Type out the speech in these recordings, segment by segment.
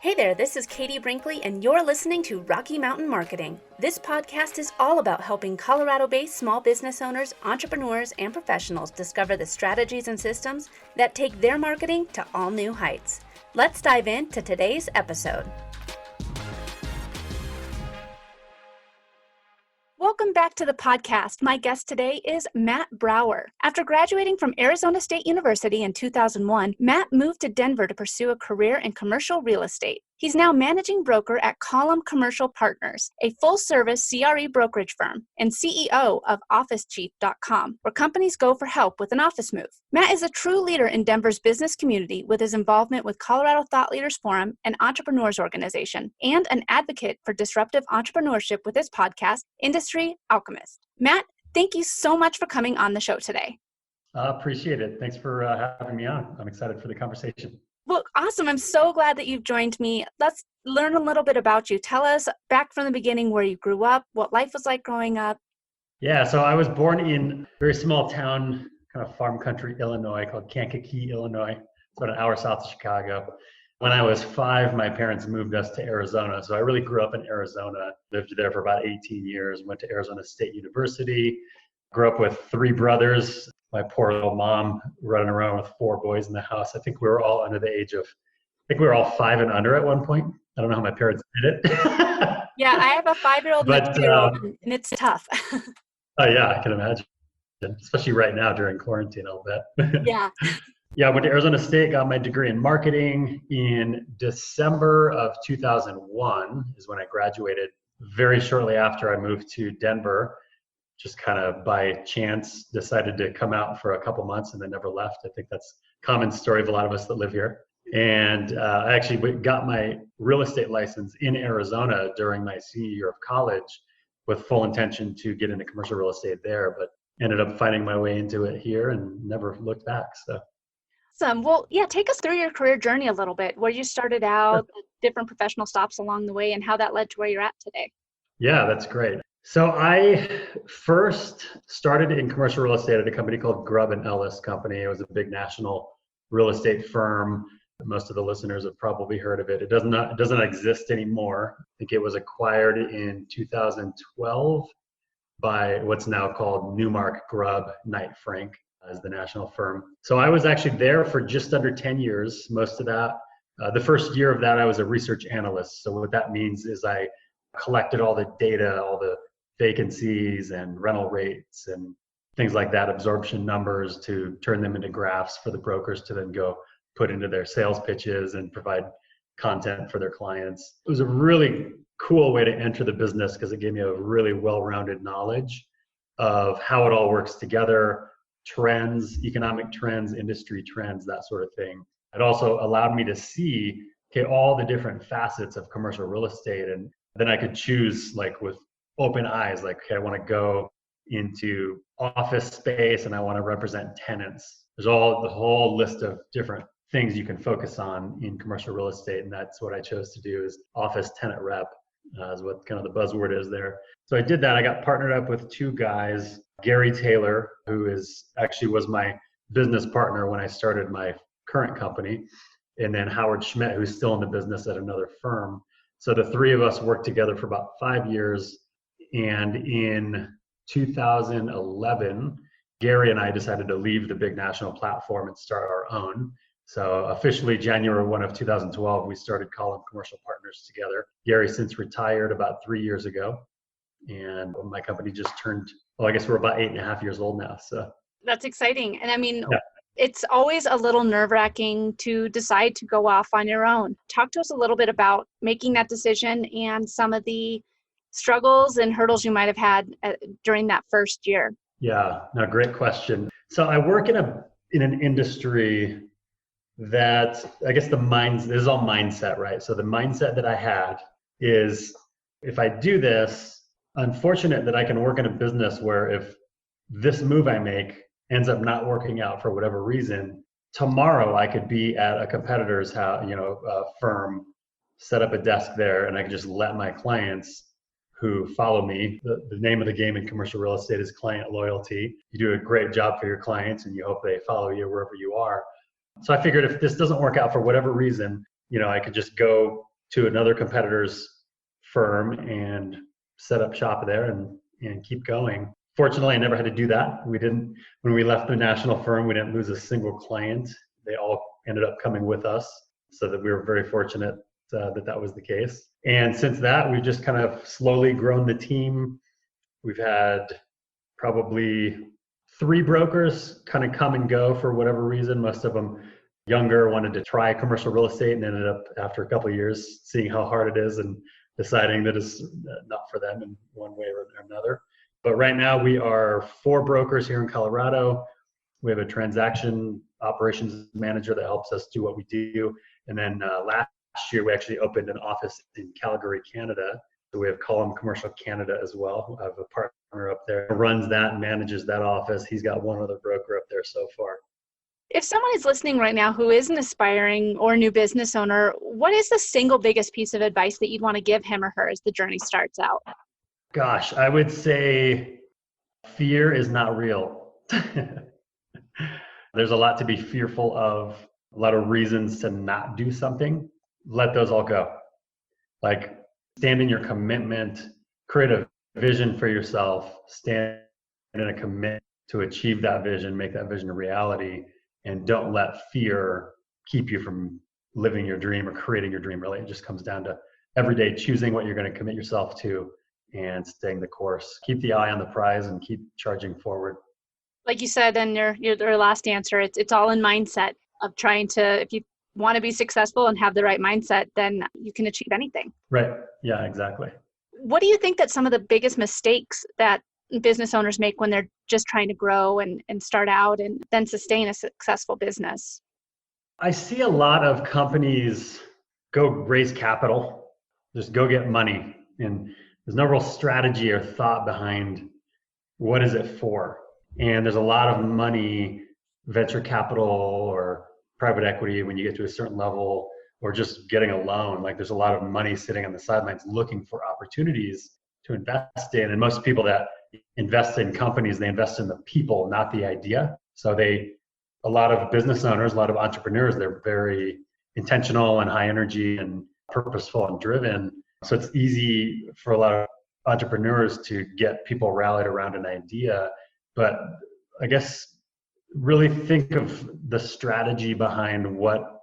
Hey there, this is Katie Brinkley, and you're listening to Rocky Mountain Marketing. This podcast is all about helping Colorado-based small business owners, entrepreneurs, and professionals discover the strategies and systems that take their marketing to all new heights. Let's dive into today's episode. Welcome back to the podcast. My guest today is Matt Brower. After graduating from Arizona State University in 2001, Matt moved to Denver to pursue a career in commercial real estate. He's now managing broker at Column Commercial Partners, a full-service CRE brokerage firm, and CEO of OfficeChief.com, where companies go for help with an office move. Matt is a true leader in Denver's business community with his involvement with Colorado Thought Leaders Forum and Entrepreneurs Organization, and an advocate for disruptive entrepreneurship with his podcast, Industry Alchemist. Matt, thank you so much for coming on the show today. Appreciate it. Thanks for having me on. I'm excited for the conversation. Well, awesome. I'm so glad that you've joined me. Let's learn a little bit about you. Tell us back from the beginning where you grew up, what life was like growing up. Yeah, so I was born in a very small town, kind of farm country, Illinois, called Kankakee, Illinois. It's about an hour south of Chicago. When I was 5, my parents moved us to Arizona. So I really grew up in Arizona, lived there for about 18 years, went to Arizona State University, grew up with 3 brothers. My poor little mom running around with 4 boys in the house. I think we were all under the age of, I think we were all 5 and under at one point. I don't know how my parents did it. Yeah, I have a 5-year-old and a 2-year-old, and it's tough. Oh yeah, I can imagine. Especially right now during quarantine, I'll bet. Yeah. Yeah, I went to Arizona State, got my degree in marketing in December of 2001 is when I graduated. Very shortly after I moved to Denver, just kind of by chance decided to come out for a couple months and then never left. I think that's a common story of a lot of us that live here. And I actually got my real estate license in Arizona during my senior year of college with full intention to get into commercial real estate there, but ended up finding my way into it here and never looked back. So. Awesome. Well, yeah, take us through your career journey a little bit, where you started out, the different professional stops along the way, and how that led to where you're at today. Yeah, that's great. So I first started in commercial real estate at a company called Grubb & Ellis Company. It was a big national real estate firm. Most of the listeners have probably heard of it. It doesn't exist anymore. I think it was acquired in 2012 by what's now called Newmark Grubb Knight Frank as the national firm. So I was actually there for just under 10 years. Most of that, the first year of that, I was a research analyst. So what that means is I collected all the data, all the vacancies and rental rates and things like that, absorption numbers, to turn them into graphs for the brokers to then go put into their sales pitches and provide content for their clients. It was a really cool way to enter the business because it gave me a really well-rounded knowledge of how it all works together, trends, economic trends, industry trends, that sort of thing. It also allowed me to see, all the different facets of commercial real estate, and then I could choose with open eyes, I want to go into office space and I want to represent tenants. There's the whole list of different things you can focus on in commercial real estate. And that's what I chose to do, is office tenant rep, is what kind of the buzzword is there. So I did that. I got partnered up with 2 guys, Gary Taylor, who was my business partner when I started my current company, and then Howard Schmidt, who's still in the business at another firm. So the 3 of us worked together for about 5 years. And in 2011, Gary and I decided to leave the big national platform and start our own. So officially January 1 of 2012, we started Column Commercial Partners together. Gary since retired about 3 years ago. And my company just turned, I guess we're about 8.5 years old now. So that's exciting. And I mean, yeah. It's always a little nerve-wracking to decide to go off on your own. Talk to us a little bit about making that decision and some of the struggles and hurdles you might have had during that first year. Yeah, no, great question. So I work in an industry that, I guess this is all mindset, right? So the mindset that I had is, if I do this, unfortunate that I can work in a business where if this move I make ends up not working out for whatever reason, tomorrow I could be at a competitor's house, firm, set up a desk there, and I could just let my clients who follow me. The name of the game in commercial real estate is client loyalty. You do a great job for your clients and you hope they follow you wherever you are. So I figured if this doesn't work out for whatever reason, I could just go to another competitor's firm and set up shop there and keep going. Fortunately, I never had to do that. When we left the national firm, we didn't lose a single client. They all ended up coming with us, so that we were very fortunate that was the case. And since that, we've just kind of slowly grown the team. We've had probably 3 brokers kind of come and go for whatever reason. Most of them younger, wanted to try commercial real estate, and ended up after a couple of years seeing how hard it is and deciding that it's not for them in one way or another. But right now we are 4 brokers here in Colorado. We have a transaction operations manager that helps us do what we do. And then last year we actually opened an office in Calgary, Canada. So we have Column Commercial Canada as well. I have a partner up there who runs that and manages that office. He's got one other broker up there so far. If someone is listening right now who is an aspiring or new business owner, what is the single biggest piece of advice that you'd want to give him or her as the journey starts out? Gosh, I would say fear is not real. There's a lot to be fearful of, a lot of reasons to not do something. Let those all go. Like, stand in your commitment, create a vision for yourself, stand in a commitment to achieve that vision, make that vision a reality, and don't let fear keep you from living your dream or creating your dream. Really, it just comes down to every day choosing what you're going to commit yourself to and staying the course. Keep the eye on the prize and keep charging forward. Like you said in your last answer, it's all in mindset of trying to, if you want to be successful and have the right mindset, then you can achieve anything. Right. Yeah, exactly. What do you think that some of the biggest mistakes that business owners make when they're just trying to grow and start out and then sustain a successful business? I see a lot of companies go raise capital, just go get money. And there's no real strategy or thought behind what is it for. And there's a lot of money, venture capital or private equity, when you get to a certain level, or just getting a loan. Like, there's a lot of money sitting on the sidelines looking for opportunities to invest in. And most people that invest in companies, they invest in the people, not the idea. So a lot of business owners, a lot of entrepreneurs, they're very intentional and high energy and purposeful and driven. So it's easy for a lot of entrepreneurs to get people rallied around an idea. But I guess really think of the strategy behind what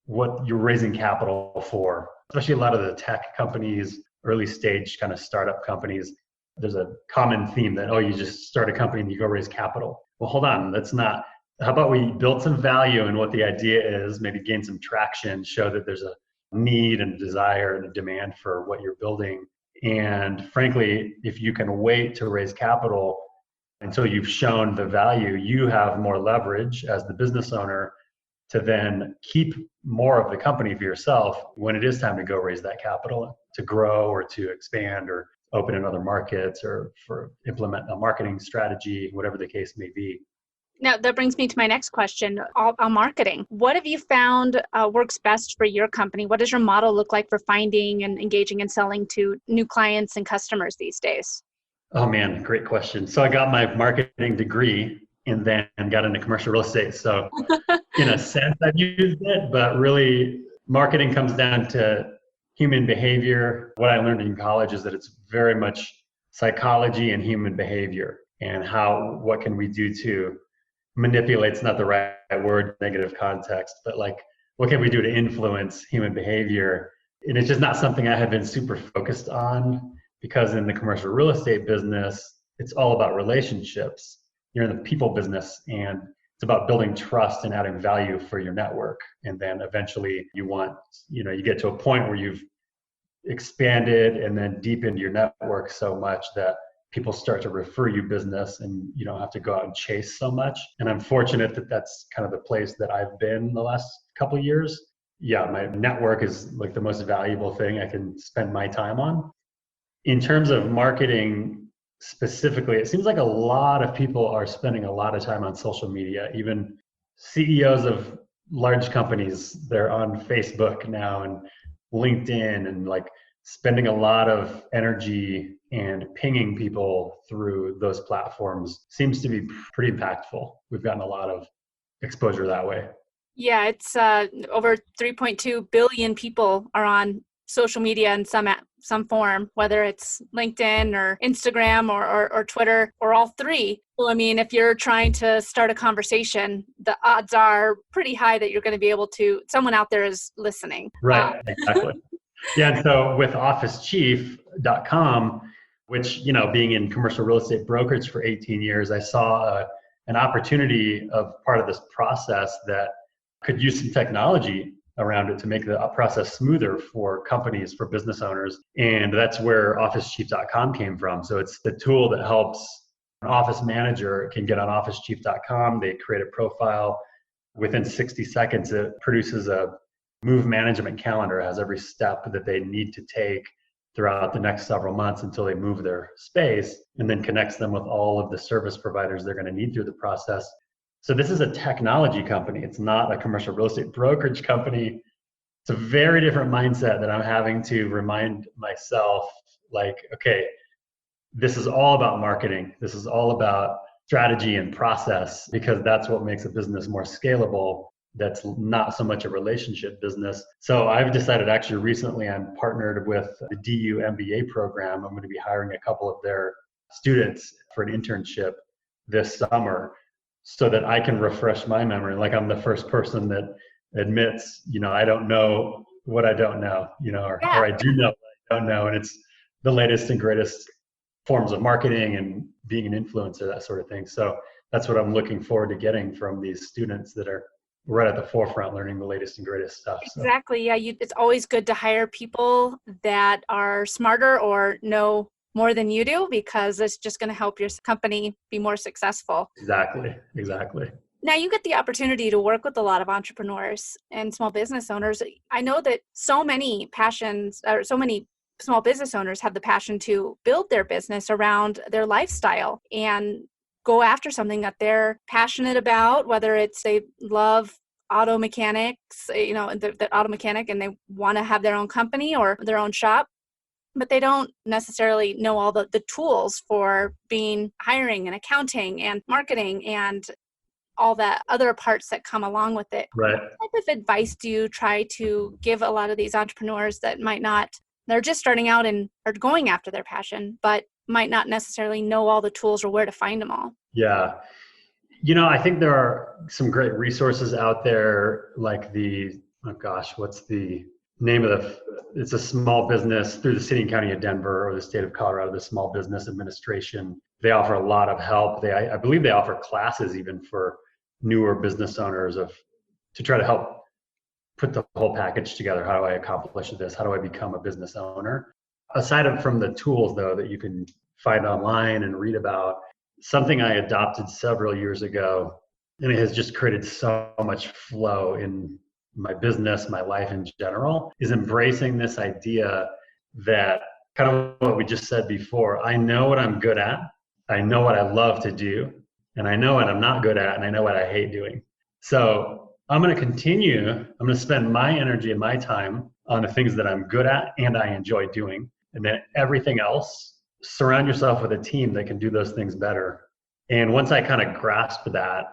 you're raising capital for, especially a lot of the tech companies, early stage kind of startup companies. There's a common theme that, you just start a company and you go raise capital. Well, hold on, that's not. How about we build some value in what the idea is, maybe gain some traction, show that there's a need and a desire and a demand for what you're building. And frankly, if you can wait to raise capital until you've shown the value, you have more leverage as the business owner to then keep more of the company for yourself when it is time to go raise that capital to grow or to expand or open in other markets or for implement a marketing strategy, whatever the case may be. Now, that brings me to my next question on marketing. What have you found works best for your company? What does your model look like for finding and engaging and selling to new clients and customers these days? Oh man, great question. So I got my marketing degree and then got into commercial real estate. So in a sense, I've used it, but really marketing comes down to human behavior. What I learned in college is that it's very much psychology and human behavior, and what can we do to manipulate's not the right word, negative context, but like, what can we do to influence human behavior? And it's just not something I have been super focused on, because in the commercial real estate business, it's all about relationships. You're in the people business, and it's about building trust and adding value for your network. And then eventually you get to a point where you've expanded and then deepened your network so much that people start to refer you business and you don't have to go out and chase so much. And I'm fortunate that that's kind of the place that I've been the last couple of years. Yeah, my network is like the most valuable thing I can spend my time on. In terms of marketing specifically, it seems like a lot of people are spending a lot of time on social media. Even CEOs of large companies, they're on Facebook now and LinkedIn, and like spending a lot of energy and pinging people through those platforms seems to be pretty impactful. We've gotten a lot of exposure that way. Yeah, it's over 3.2 billion people are on social media in some form, whether it's LinkedIn or Instagram or Twitter or all three. So, I mean, if you're trying to start a conversation, the odds are pretty high that you're going to be able to, someone out there is listening. Right, exactly. Yeah, and so with officechief.com, which, being in commercial real estate brokerage for 18 years, I saw an opportunity of part of this process that could use some technology around it to make the process smoother for companies, for business owners. And that's where officechief.com came from. So it's the tool that helps an office manager can get on officechief.com. They create a profile. Within 60 seconds, it produces a move management calendar. It has every step that they need to take throughout the next several months until they move their space, and then connects them with all of the service providers they're going to need through the process. So this is a technology company. It's not a commercial real estate brokerage company. It's a very different mindset that I'm having to remind myself, like, okay, this is all about marketing. This is all about strategy and process, because that's what makes a business more scalable. That's not so much a relationship business. So I've decided, actually recently, I'm partnered with the DU MBA program. I'm going to be hiring a couple of their students for an internship this summer so that I can refresh my memory. Like, I'm the first person that admits, I don't know what I don't know, or I do know what I don't know. And it's the latest and greatest forms of marketing and being an influencer, that sort of thing. So that's what I'm looking forward to getting from these students that are right at the forefront, learning the latest and greatest stuff. So. Exactly. Yeah. It's always good to hire people that are smarter or know more than you do, because it's just going to help your company be more successful. Exactly. Now, you get the opportunity to work with a lot of entrepreneurs and small business owners. I know that so many small business owners have the passion to build their business around their lifestyle and go after something that they're passionate about, whether it's they love auto mechanics, the auto mechanic, and they want to have their own company or their own shop, but they don't necessarily know all the tools for hiring and accounting and marketing and all the other parts that come along with it. Right. What type of advice do you try to give a lot of these entrepreneurs that they're just starting out and are going after their passion, but might not necessarily know all the tools or where to find them all? Yeah. I think there are some great resources out there, like what's the name of it's a small business through the city and county of Denver or the state of Colorado, the Small Business Administration. They offer a lot of help. I believe they offer classes even for newer business owners to try to help put the whole package together. How do I accomplish this? How do I become a business owner? Aside from the tools, though, that you can find online and read about, something I adopted several years ago, and it has just created so much flow in my business, my life in general, is embracing this idea that, kind of what we just said before, I know what I'm good at, I know what I love to do, and I know what I'm not good at, and I know what I hate doing. So I'm going to spend my energy and my time on the things that I'm good at and I enjoy doing. And then everything else, surround yourself with a team that can do those things better. And once I kind of grasped that,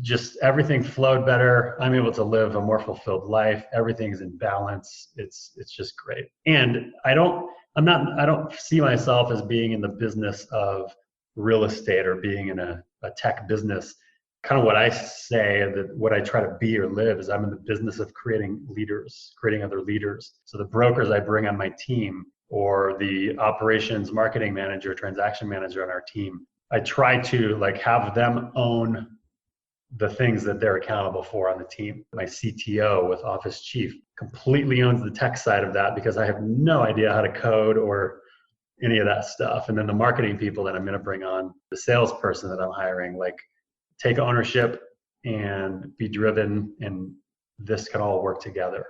just everything flowed better. I'm able to live a more fulfilled life. Everything's in balance. It's just great. And I don't see myself as being in the business of real estate or being in a tech business. Kind of what I say, that what I try to be or live, is I'm in the business of creating other leaders. So the brokers I bring on my team, or the operations marketing manager, transaction manager on our team, I try to have them own the things that they're accountable for on the team. My CTO with Office Chief completely owns the tech side of that, because I have no idea how to code or any of that stuff. And then the marketing people that I'm going to bring on, the salesperson that I'm hiring, take ownership and be driven, and this can all work together.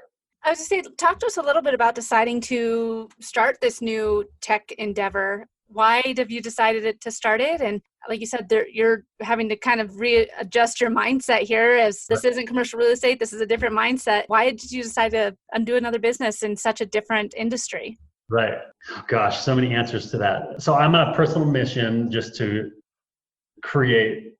I was going to say, talk to us a little bit about deciding to start this new tech endeavor. Why have you decided to start it? And like you said, you're having to kind of readjust your mindset here, as this isn't commercial real estate. This is a different mindset. Why did you decide to undo another business in such a different industry? Right. Oh, gosh, so many answers to that. So I'm on a personal mission just to create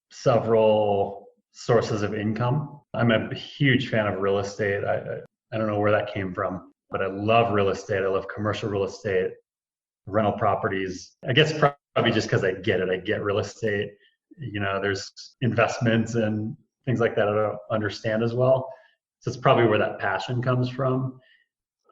several sources of income. I'm a huge fan of real estate. I don't know where that came from. but I love real estate. I love commercial real estate, rental properties. I guess probably just because I get it. I get real estate. There's investments and things like that I don't understand as well. So it's probably where that passion comes from.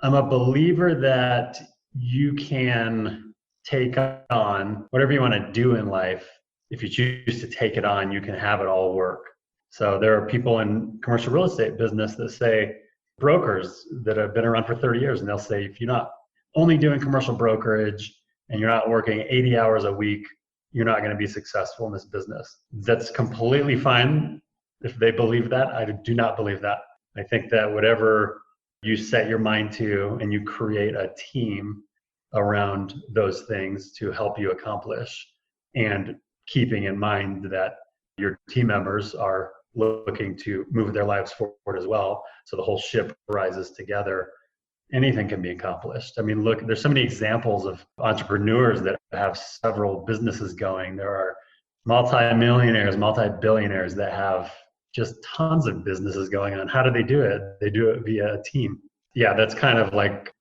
I'm a believer that you can take on whatever you want to do in life. If you choose to take it on, you can have it all work. So there are people in commercial real estate business that say, brokers that have been around for 30 years, and they'll say, if you're not only doing commercial brokerage and you're not working 80 hours a week, you're not going to be successful in this business. That's completely fine if they believe that. I do not believe that. I think that whatever you set your mind to and you create a team around those things to help you accomplish, and keeping in mind that your team members are looking to move their lives forward as well, so the whole ship rises together, anything can be accomplished. I mean, look, there's so many examples of entrepreneurs that have several businesses going. There are multi-millionaires, multi-billionaires that have just tons of businesses going on. How do they do it? They do it via a team. Yeah, that's kind of like,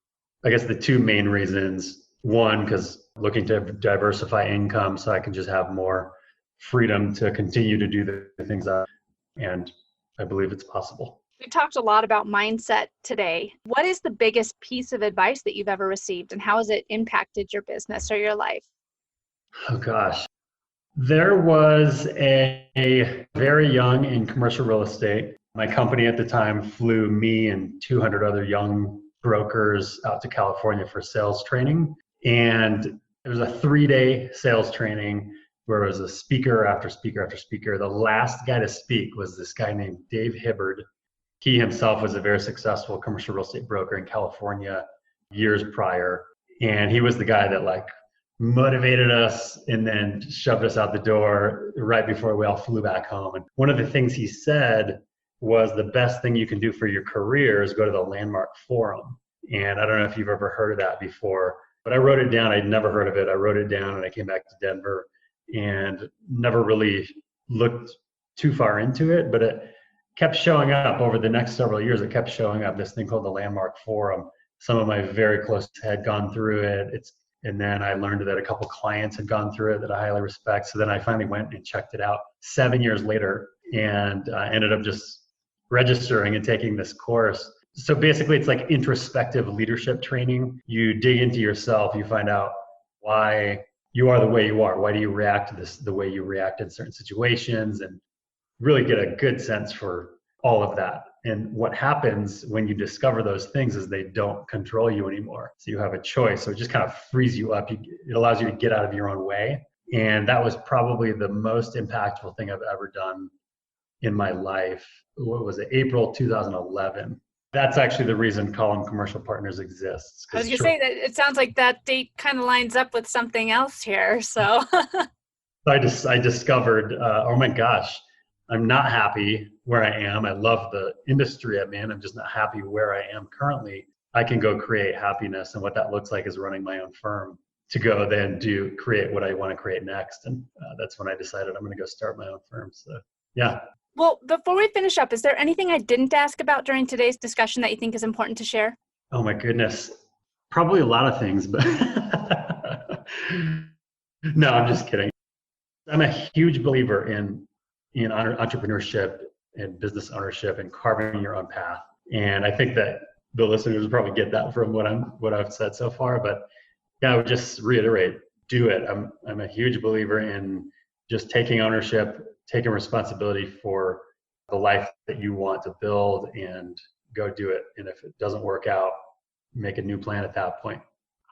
I guess, the two main reasons. One, because looking to diversify income so I can just have more freedom to continue to do the things and I believe it's possible. We talked a lot about mindset today. What is the biggest piece of advice that you've ever received, and how has it impacted your business or your life? Oh gosh. There was a very young in commercial real estate. My company at the time flew me and 200 other young brokers out to California for sales training. And it was a 3-day sales training where it was a speaker after speaker after speaker. The last guy to speak was this guy named Dave Hibbard. He himself was a very successful commercial real estate broker in California years prior. And he was the guy that motivated us and then shoved us out the door right before we all flew back home. And one of the things he said was, the best thing you can do for your career is go to the Landmark Forum. And I don't know if you've ever heard of that before, but I wrote it down. I'd never heard of it. I wrote it down and I came back to Denver and never really looked too far into it, but it kept showing up over the next several years. It kept showing up, this thing called the Landmark Forum. Some of my very close had gone through it. And then I learned that a couple clients had gone through it that I highly respect. So then I finally went and checked it out 7 years later, and ended up just registering and taking this course. So basically it's like introspective leadership training. You dig into yourself, you find out why you are the way you are. Why do you react to this the way you react in certain situations, and really get a good sense for all of that. And what happens when you discover those things is they don't control you anymore. So you have a choice. So it just kind of frees you up. It allows you to get out of your own way. And that was probably the most impactful thing I've ever done in my life. What was it? April 2011. That's actually the reason Column Commercial Partners exists. I was going to say that it sounds like that date kind of lines up with something else here. So I discovered, oh my gosh, I'm not happy where I am. I love the industry I'm in. I'm just not happy where I am currently. I can go create happiness. And what that looks like is running my own firm to go then create what I want to create next. And that's when I decided I'm going to go start my own firm. So, yeah. Well, before we finish up, is there anything I didn't ask about during today's discussion that you think is important to share? Oh my goodness. Probably a lot of things, but no, I'm just kidding. I'm a huge believer in entrepreneurship and business ownership and carving your own path. And I think that the listeners will probably get that from what I've said so far. But yeah, I would just reiterate, do it. I'm a huge believer in just taking ownership, taking responsibility for the life that you want to build, and go do it. And if it doesn't work out, make a new plan at that point.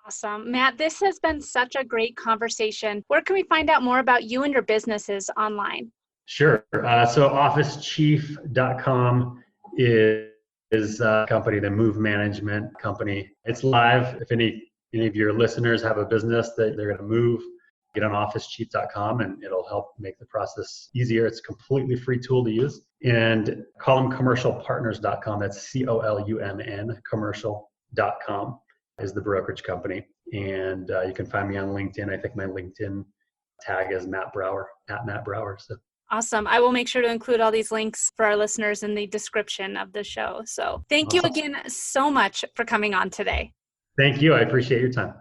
Awesome. Matt, this has been such a great conversation. Where can we find out more about you and your businesses online? Sure. So officechief.com is a company, the move management company. It's live. If any of your listeners have a business that they're going to move, get on officechief.com and it'll help make the process easier. It's a completely free tool to use. And columncommercialpartners.com, that's COLUMN commercial.com is the brokerage company. And you can find me on LinkedIn. I think my LinkedIn tag is Matt Brower, @Matt Brower. So Awesome. I will make sure to include all these links for our listeners in the description of the show. So thank you again so much for coming on today. Thank you. I appreciate your time.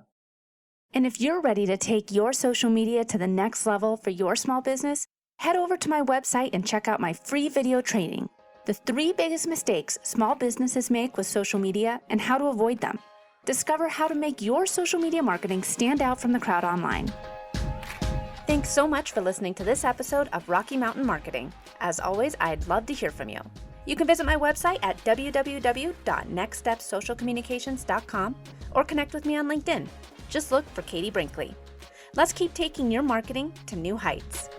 And if you're ready to take your social media to the next level for your small business, head over to my website and check out my free video training, The 3 Biggest Mistakes Small Businesses Make with Social Media and How to Avoid Them. Discover how to make your social media marketing stand out from the crowd online. Thanks so much for listening to this episode of Rocky Mountain Marketing. As always, I'd love to hear from you. You can visit my website at www.nextstepsocialcommunications.com or connect with me on LinkedIn. Just look for Katie Brinkley. Let's keep taking your marketing to new heights.